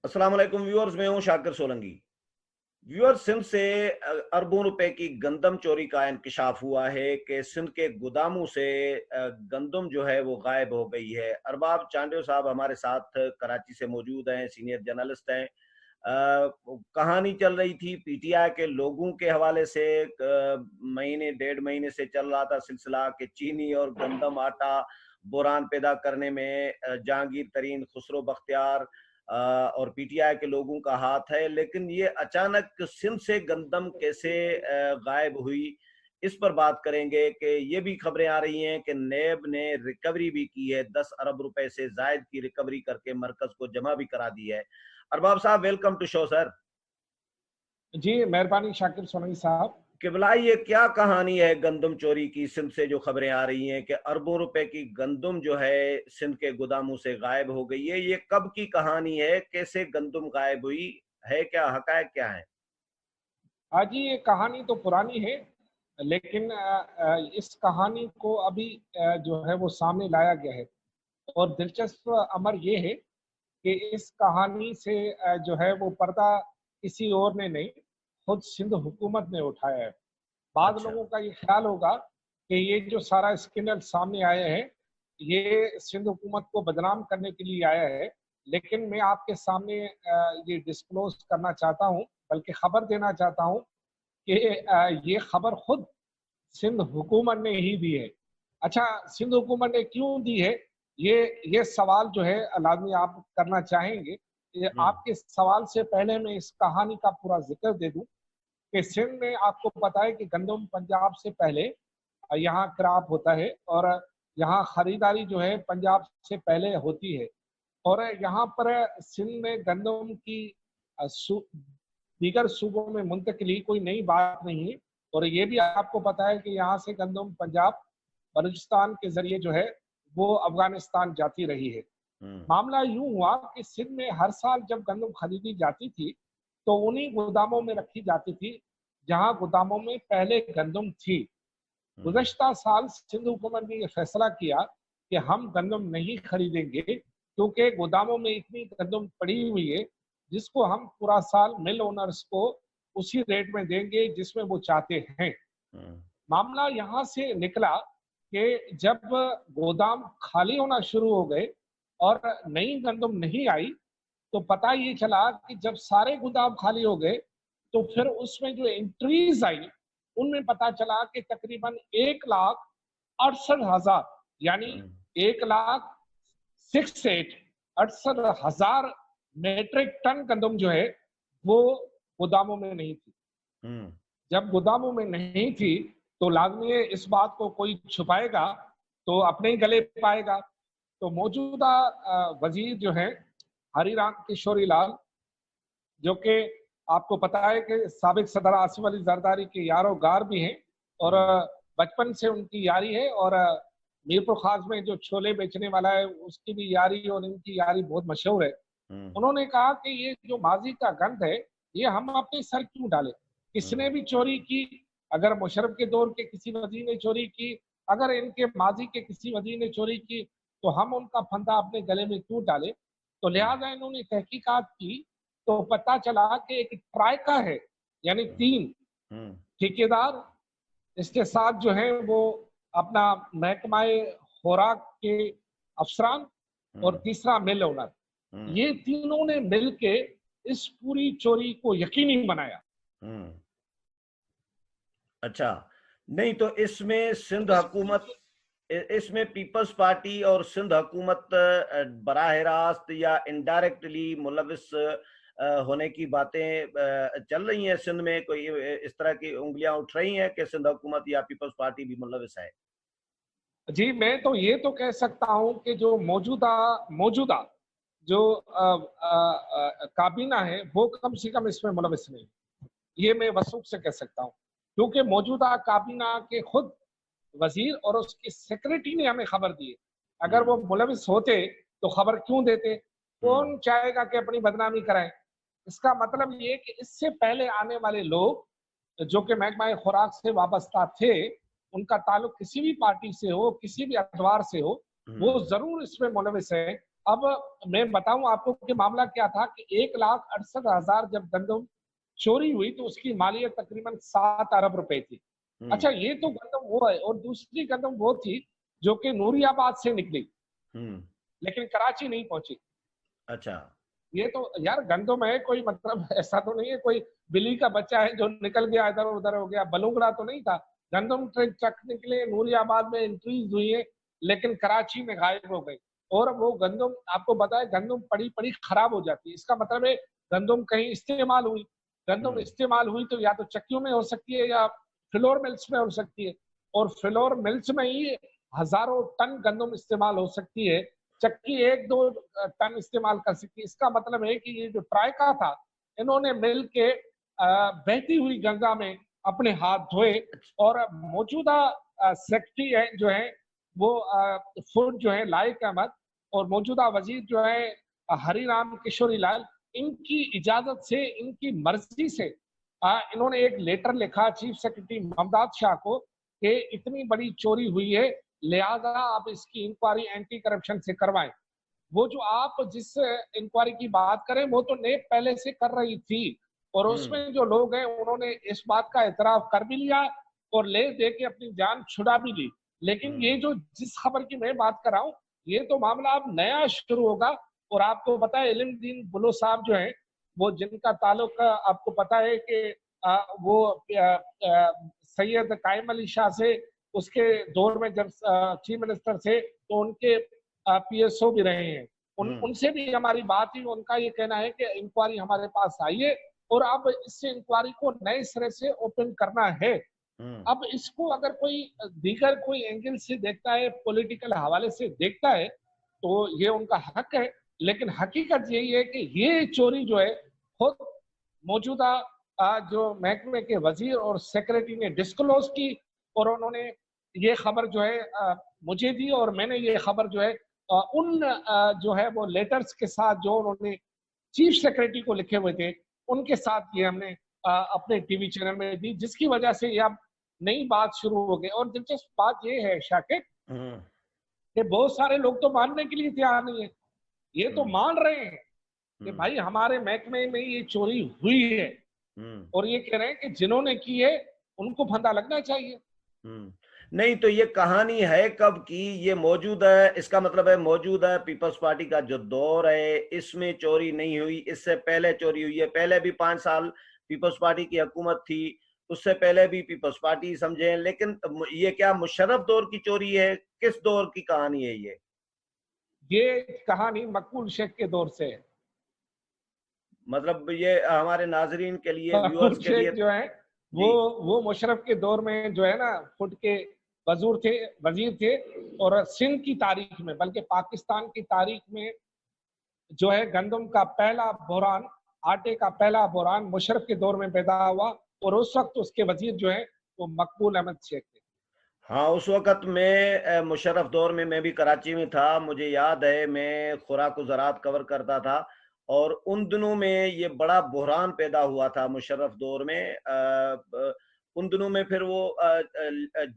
अस्सलाम वालेकुम व्यूअर्स, मैं हूं शाकिर सोलंकी। व्यूअर्स, सिंध से अरबों रुपए की गंदम चोरी का इंकशाफ हुआ है कि सिंध के गोदामों से गंदम जो है वो गायब हो गई है। अरबाब चांडियो साहब हमारे साथ कराची से मौजूद हैं, सीनियर जर्नलिस्ट हैं। कहानी चल रही थी पीटीआई के लोगों के हवाले से, महीने डेढ़ महीने से चल रहा था सिलसिला कि चीनी और गंदम आटा बुरान पैदा करने में जहांगीर तरीन, खुसरो बख्तियार और पीटीआई के लोगों का हाथ है। लेकिन ये अचानक सिंध से गंदम कैसे गायब हुई, इस पर बात करेंगे कि ये भी खबरें आ रही हैं कि नेब ने रिकवरी भी की है, 10 अरब रुपए से जायद की रिकवरी करके मरकज को जमा भी करा दी है। अरबाब साहब, वेलकम टू शो सर। जी मेहरबानी शाकिर सोलंकी साहब। किबला, ये क्या कहानी है गंदम चोरी की? सिंध से जो खबरें आ रही हैं कि अरबों रुपए की गंदम जो है सिंध के गोदामों से गायब हो गई है, ये कब की कहानी है? कैसे गंदम गायब हुई है? क्या हकायक क्या है? आज ये कहानी तो पुरानी है, लेकिन इस कहानी को अभी जो है वो सामने लाया गया है। और दिलचस्प अमर ये है कि इस कहानी से जो है वो पर्दा किसी और ने नहीं, खुद सिंध हुकूमत ने उठाया है। बाद अच्छा। लोगों का ये ख्याल होगा कि ये जो सारा स्कैंडल सामने आया है, ये सिंध हुकूमत को बदनाम करने के लिए आया है। लेकिन मैं आपके सामने ये डिस्क्लोज करना चाहता हूँ, बल्कि खबर देना चाहता हूँ कि ये खबर खुद सिंध हुकूमत ने ही दी है। अच्छा, सिंध हुकूमत ने क्यों दी है, ये सवाल जो है लाजमी आप करना चाहेंगे। हम्म। आपके सवाल से पहले मैं इस कहानी का पूरा जिक्र दे दूं कि सिंध में आपको पता है कि गंदम पंजाब से पहले यहाँ क्रॉप होता है, और यहाँ खरीदारी जो है पंजाब से पहले होती है। और यहाँ पर सिंध में गंदम की दीगर सूबों में मुंतकिली कोई नई बात नहीं है। और ये भी आपको पता है कि यहाँ से गंदम पंजाब बलूचिस्तान के जरिए जो है वो अफगानिस्तान जाती रही है। हम्म। मामला यूं हुआ कि सिंध में हर साल जब गंदम खरीदी जाती थी तो उन्हीं गोदामों में रखी जाती थी जहां गोदामों में पहले गंदम थी। हम्म। गुज़श्ता साल सिंध हुकूमत ने यह फैसला किया कि हम गंदम नहीं खरीदेंगे, क्योंकि गोदामों में इतनी गंदम पड़ी हुई है जिसको हम पूरा साल मिल ओनर्स को उसी रेट में देंगे जिसमें वो चाहते हैं। हम्म। मामला यहाँ से निकला कि जब गोदाम खाली होना शुरू हो गए और नई गंदम नहीं आई, तो पता ये चला कि जब सारे गोदाम खाली हो गए तो फिर उसमें जो एंट्रीज आई उनमें पता चला कि तकरीबन 1,68,000, यानी हम्म। 1,68,000 मेट्रिक टन गंदम जो है वो गोदामों में नहीं थी। हम्म। जब गोदामों में नहीं थी तो लाजमी है इस बात को कोई छुपाएगा तो अपने ही गले पाएगा। तो मौजूदा वजीर जो है हरिराम किशोरी लाल, जो कि आपको पता है कि साबिक सदर आसिफ अली जरदारी के यारो गार भी हैं, और हम्म। बचपन से उनकी यारी है। और मीरपुर खास में जो छोले बेचने वाला है उसकी भी यारी, और इनकी यारी बहुत मशहूर है। हम्म। उन्होंने कहा कि ये जो माजी का गंद है ये हम अपने सर क्यों डालें, किसने हम्म। भी चोरी की, अगर मुशर्रफ के दौर के किसी वजीर ने चोरी की, अगर इनके माजी के किसी वजीर ने चोरी की, तो हम उनका फंदा अपने गले में क्यों डालें। तो हम्म। लिहाजा इन्होंने तहकीकात की तो पता चला कि एक ट्राइका है, यानी हम्म। 3 हम्म। ठेकेदार, इसके साथ जो है वो अपना महकमाए खुराक के अफसरान, और हम्म। तीसरा मिल ओनर, हम्म। ये तीनों ने मिलके इस पूरी चोरी को यकीनी बनाया। हम्म। अच्छा। नहीं तो इसमें सिंध इस हुकूमत, इसमें पीपल्स पार्टी और सिंध हुकूमत बराह रास्त या इनडायरेक्टली मुलविस होने की बातें चल रही हैं सिंध में? कोई इस तरह की उंगलियां उठ रही हैं कि सिंध हुकूमत या पीपल्स पार्टी भी मुलविस है? जी मैं तो ये तो कह सकता हूं कि जो मौजूदा मौजूदा जो काबीना है वो कम से कम इसमें मुलविस नहीं, ये मैं वसूख से कह सकता हूँ। क्योंकि मौजूदा काबीना के खुद वजीर और उसकी सेक्रेटरी ने हमें खबर दी है। अगर हम्म। वो मुलविस होते तो खबर क्यों देते, हम्म। कौन चाहेगा कि अपनी बदनामी कराएं। इसका मतलब ये कि इससे पहले आने वाले लोग जो कि महकमा खुराक से वाबस्ता थे, उनका ताल्लुक किसी भी पार्टी से हो, किसी भी अखबार से हो, वो हम्म। जरूर इसमें मुलविस है। अब मैं बताऊं आपको कि मामला क्या था कि 1,68,000 जब गंदम चोरी हुई तो उसकी मालियत तकरीबन 7 अरब रुपए थी। हम्म। अच्छा, ये तो गंदम वो है, और दूसरी गंदम वो थी जो कि नूरियाबाद से निकली हम्म। लेकिन कराची नहीं पहुंची। अच्छा। ये तो यार गंदम है, कोई मतलब ऐसा तो नहीं है कोई बिल्ली का बच्चा है जो निकल गया इधर उधर हो गया, बलूंगड़ा तो नहीं था। गंदम ट्रक निकले, नूरियाबाद में इंट्रीज हुई है लेकिन कराची में गायब हो गई। और वो गंदम आपको पता है गंदम पड़ी पड़ी खराब हो जाती है, इसका मतलब है गंदम कहीं इस्तेमाल हुई। गंदम हम्म। इस्तेमाल हुई तो या तो चक्कियों में हो सकती है या फ्लोर मिल्स में हो सकती है, और फ्लोर मिल्स में ही हजारों टन गंदम इस्तेमाल हो सकती है, चक्की 1-2 टन इस्तेमाल कर सकती है। इसका मतलब है कि ये जो ट्राइका था, इन्होंने मिल के बहती हुई गंगा में अपने हाथ धोए, और मौजूदा सेक्रेटरी है जो है वो फूड जो है लाइक अहमद, और मौजूदा वजीर जो है हरिराम किशोरी लाल, इनकी इजाजत से, इनकी मर्जी से इन्होंने एक लेटर लिखा चीफ सेक्रेटरी ममदाद शाह को कि इतनी बड़ी चोरी हुई है, लिहाजा आप इसकी इंक्वायरी एंटी करप्शन से करवाएं। वो जो आप जिस इंक्वायरी की बात करें वो तो नेप पहले से कर रही थी, और हम्म। उसमें जो लोग हैं उन्होंने इस बात का एतराफ कर भी लिया और ले दे के अपनी जान छुड़ा भी ली। लेकिन हम्म। ये जो जिस खबर की मैं बात कर रहा हूँ, ये तो मामला अब नया शुरू होगा। और आपको पता है इल्मुद्दीन बुलो साहब जो है, वो जिनका ताल्लुक आपको पता है कि वो सैयद कायम अली शाह से उसके दौर में जब चीफ मिनिस्टर थे तो उनके पीएसओ भी रहे हैं। हम्म। उनसे भी हमारी बात हुई, उनका ये कहना है कि इंक्वायरी हमारे पास आई है और अब इससे इंक्वायरी को नए सिरे से ओपन करना है। हम्म। अब इसको अगर कोई दीगर कोई एंगल से देखता है, पॉलिटिकल हवाले से देखता है, तो ये उनका हक है। लेकिन हकीकत यही है कि ये चोरी जो है खुद मौजूदा जो महकमे के वजीर और सेक्रेटरी ने डिस्क्लोज की, और उन्होंने ये खबर जो है मुझे दी, और मैंने ये खबर जो है उन जो है वो लेटर्स के साथ जो उन्होंने चीफ सेक्रेटरी को लिखे हुए थे उनके साथ ये हमने अपने टीवी चैनल में दी, जिसकी वजह से ये अब नई बात शुरू हो गई। और दिलचस्प बात ये है शाकिर हम्म। कि बहुत सारे लोग तो मानने के लिए तैयार नहीं है, ये तो हम्म। मान रहे हैं कि हम्म। भाई हमारे महकमे में ये चोरी हुई है, हम्म। और ये कह रहे हैं कि जिन्होंने की है उनको फंदा लगना चाहिए। हम्म। नहीं तो ये कहानी है कब की? ये मौजूद है, इसका मतलब है मौजूद है पीपल्स पार्टी का जो दौर है इसमें चोरी नहीं हुई, इससे पहले चोरी हुई है। पहले भी 5 साल पीपल्स पार्टी की हुकूमत थी, उससे पहले भी पीपल्स पार्टी समझे। लेकिन ये क्या मुशर्रफ दौर की चोरी है? किस दौर की कहानी है ये? ये कहानी मकबूल शेख के दौर से है। मतलब ये हमारे नाजरीन के लिए, मकबूल व्यूअर्स के लिए। शेख जो है वो जी। वो मुशर्रफ के दौर में जो है ना फुट के वजीर थे, और सिंध की तारीख में बल्कि पाकिस्तान की तारीख में जो है गंदम का पहला बहरान, आटे का पहला बहरान मुशर्रफ के दौर में पैदा हुआ, और उस वक्त उसके वजीर जो है वो मकबूल अहमद शेख थे। हाँ, उस वक़्त मैं मुशर्रफ दौर में मैं भी कराची में था। मुझे याद है मैं खुराक ज़राअत कवर करता था, और उन दिनों में ये बड़ा बहरान पैदा हुआ था मुशर्रफ दौर में। उन दिनों में फिर वो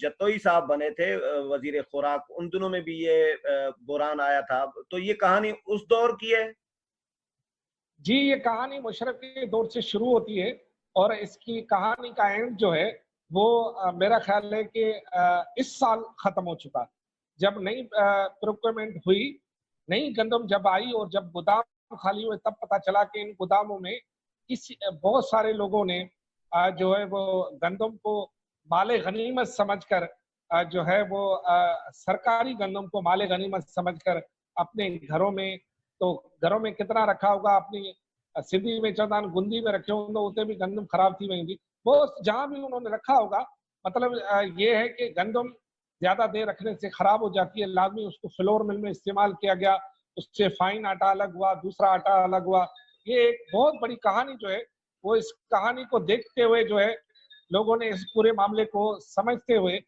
जतोई साहब बने थे वज़ीर खुराक, उन दिनों में भी ये बहरान आया था। तो ये कहानी उस दौर की है? जी, ये कहानी मुशर्रफ के दौर से शुरू होती है, और इसकी कहानी का एंड जो है वो मेरा ख्याल है कि इस साल खत्म हो चुका। जब नई प्रोक्योरमेंट हुई, नई गंदम जब आई और जब गोदाम खाली हुए, तब पता चला कि इन गोदामों में किसी बहुत सारे लोगों ने जो है वो गंदम को माले गनीमत समझकर जो है वो सरकारी गंदम को माले गनीमत समझकर अपने घरों में, तो घरों में कितना रखा होगा, अपनी सिंधी में चौदान गुंदी में रखे होंगे, उतने भी गंदम खराब थी वेंदी। वो जहां भी उन्होंने रखा होगा, मतलब ये है कि गंदम ज्यादा देर रखने से खराब हो जाती है, लाजमी उसको फ्लोर मिल में इस्तेमाल किया गया, उससे फाइन आटा अलग हुआ, दूसरा आटा अलग हुआ। ये एक बहुत बड़ी कहानी जो है वो, इस कहानी को देखते हुए जो है लोगों ने इस पूरे मामले को समझते हुए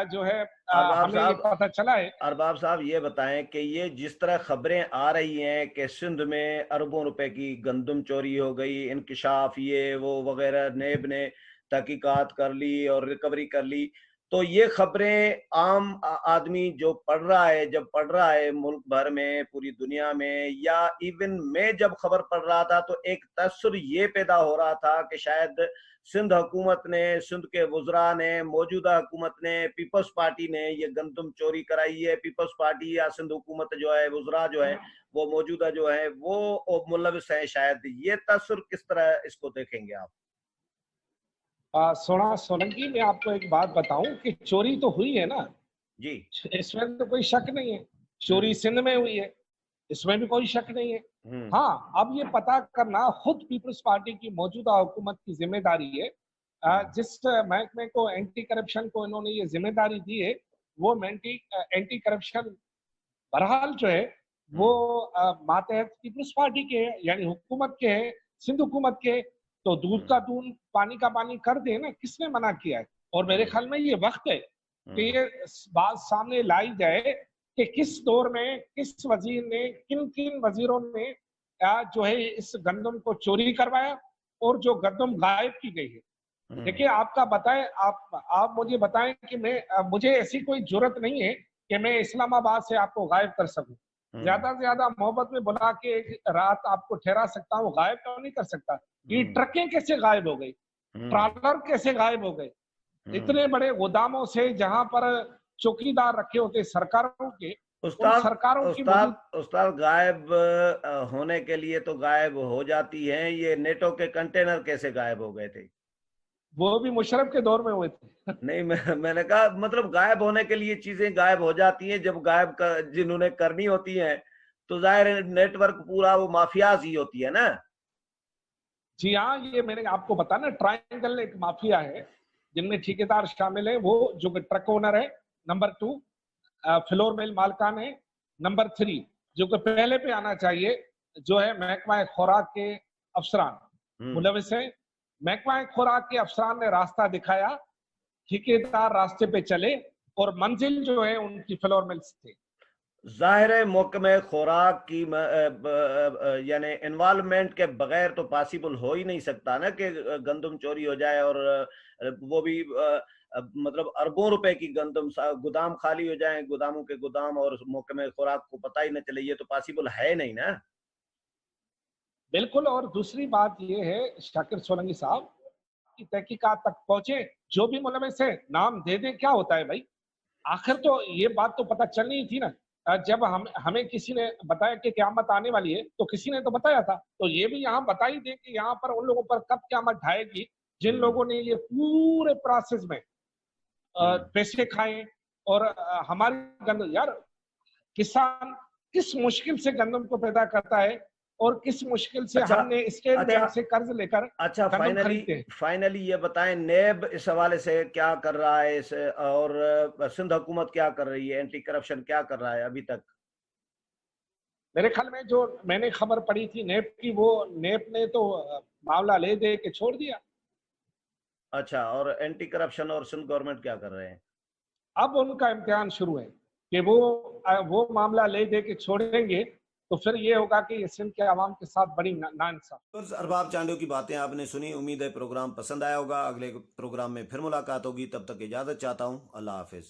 जो है अरबाब हमें ये साहब, पता चला है। अरबाब साहब ये बताएं कि ये जिस तरह खबरें आ रही हैं कि सिंध में अरबों रुपए की गंदम चोरी हो गई, इंकशाफ ये वो वगैरह, नेब ने तहकीकात कर ली और रिकवरी कर ली, तो ये खबरें आम आदमी जो पढ़ रहा है, जब पढ़ रहा है मुल्क भर में, पूरी दुनिया में, या इवन मैं जब खबर पढ़ रहा था तो एक तसर ये पैदा हो रहा था कि शायद सिंध हुकूमत ने, सिंध के वुज़रा ने, मौजूदा हुकूमत ने, पीपल्स पार्टी ने ये गंदम चोरी कराई है। पीपल्स पार्टी या सिंध हुकूमत जो है, वुज़रा जो है, वो मौजूदा जो है वो मुलविस है शायद। ये तसर किस तरह इसको देखेंगे आप? सोना सोलंकी, मैं आपको एक बात बताऊं कि चोरी तो हुई है ना, जी। इसमें तो कोई शक नहीं है। चोरी सिंध में हुई है, इसमें भी कोई शक नहीं है। हम्म। हाँ, अब ये पता करना खुद पीपल्स पार्टी की मौजूदा हुकूमत की जिम्मेदारी है। जिस महकमे को, एंटी करप्शन को इन्होंने ये जिम्मेदारी दी है, वो एंटी करप्शन बहरहाल जो है वो मातहत पीपल्स पार्टी के है, यानी हुकूमत के है, सिंध हुकूमत के। तो दूध का दूध, पानी का पानी कर दे ना, किसने मना किया है? और मेरे ख्याल में ये वक्त है कि ये बात सामने लाई जाए कि किस दौर में किस वजीर ने, किन किन वजीरों ने जो है इस गंदम को चोरी करवाया और जो गंदम गायब की गई है। देखिए, आपका बताएं, आप मुझे बताएं कि मुझे ऐसी कोई जरूरत नहीं है कि मैं इस्लामाबाद से आपको गायब कर सकूं। ज्यादा से ज्यादा मोहब्बत में बुला के एक रात आपको ठहरा सकता हूँ, गायब तो नहीं कर सकता। ये ट्रकें कैसे गायब हो गई, ट्रॉलर कैसे गायब हो गए, इतने बड़े गोदामों से जहां पर चौकीदार रखे होते सरकारों के, उन उस्ताद सरकारों की उस्ताद मौजूद। उस्ताद गायब होने के लिए तो गायब हो जाती हैं। ये नेटो के कंटेनर कैसे गायब हो गए थे? वो भी मुशर्रफ के दौर में हुए थे। नहीं, मैंने कहा मतलब गायब होने के लिए चीजें गायब हो जाती हैं जब जिन्होंने करनी होती हैं तो जाहिर है नेटवर्क पूरा वो माफियाज ही होती है ना। जी हाँ, ये मैंने आपको बताया ना, ट्रायंगल एक माफिया है जिनमें ठेकेदार शामिल है, वो जो ट्रक ओनर है, नंबर 2 फ्लोर मिल मालकान है, नंबर 3 जो कि पहले पे आना चाहिए, जो है महकमा खुराक के अफसरान मुलविस है। महकमा खुराक के अफसरान ने रास्ता दिखाया, ठेकेदार रास्ते पे चले और मंजिल जो है उनकी फ्लोर मिल्स थी। जाहिर है महकमे खुराक की यानी इन्वॉल्वमेंट के बगैर तो पॉसिबल हो ही नहीं सकता ना कि गंदम चोरी हो जाए, और वो भी मतलब अरबों रुपए की गंदम, गोदाम खाली हो जाए, गोदामों के गोदाम, और महकमे खुराक को पता ही न चले। ये तो पॉसिबल है नहीं ना। बिल्कुल। और दूसरी बात ये है शाकिर सोलंकी साहब, की तहकीकात तक पहुंचे, जो भी मुलविस है नाम दे दे, क्या होता है भाई? आखिर तो ये बात तो पता चलनी ही थी ना। जब हमें किसी ने बताया कि क़यामत आने वाली है, तो किसी ने तो बताया था, तो ये भी यहाँ बता ही दे कि यहाँ पर उन लोगों पर कब क़यामत ढाएगी जिन लोगों ने ये पूरे प्रोसेस में पैसे खाए। और हमारी गंदम, यार किसान किस मुश्किल से गंदम को पैदा करता है और किस मुश्किल से अच्छा। हमने स्टेट अच्छा। बैंक से कर्ज लेकर अच्छा, गंदम फाइनली खरीदते हैं। फाइनली ये बताएं, नेब इस हवाले से क्या कर रहा है, इस और सिंध हुकूमत क्या कर रही है, एंटी करप्शन क्या कर रहा है अभी तक? मेरे ख्याल में जो मैंने खबर पढ़ी थी नेप की, वो नेप ने तो मामला ले दे के छोड़ दिया। अच्छा, और एंटी करप्शन और सिंध गवर्नमेंट क्या कर रहे हैं? अब उनका इम्तिहान शुरू है कि वो मामला ले दे के छोड़ेंगे, तो फिर ये होगा कि ये सिंध के आवाम के साथ बड़ी नाइंसाफ। तो अरबाब चांडियों की बातें आपने सुनी, उम्मीद है प्रोग्राम पसंद आया होगा। अगले प्रोग्राम में फिर मुलाकात होगी, तब तक इजाजत चाहता हूँ। अल्लाह हाफिज।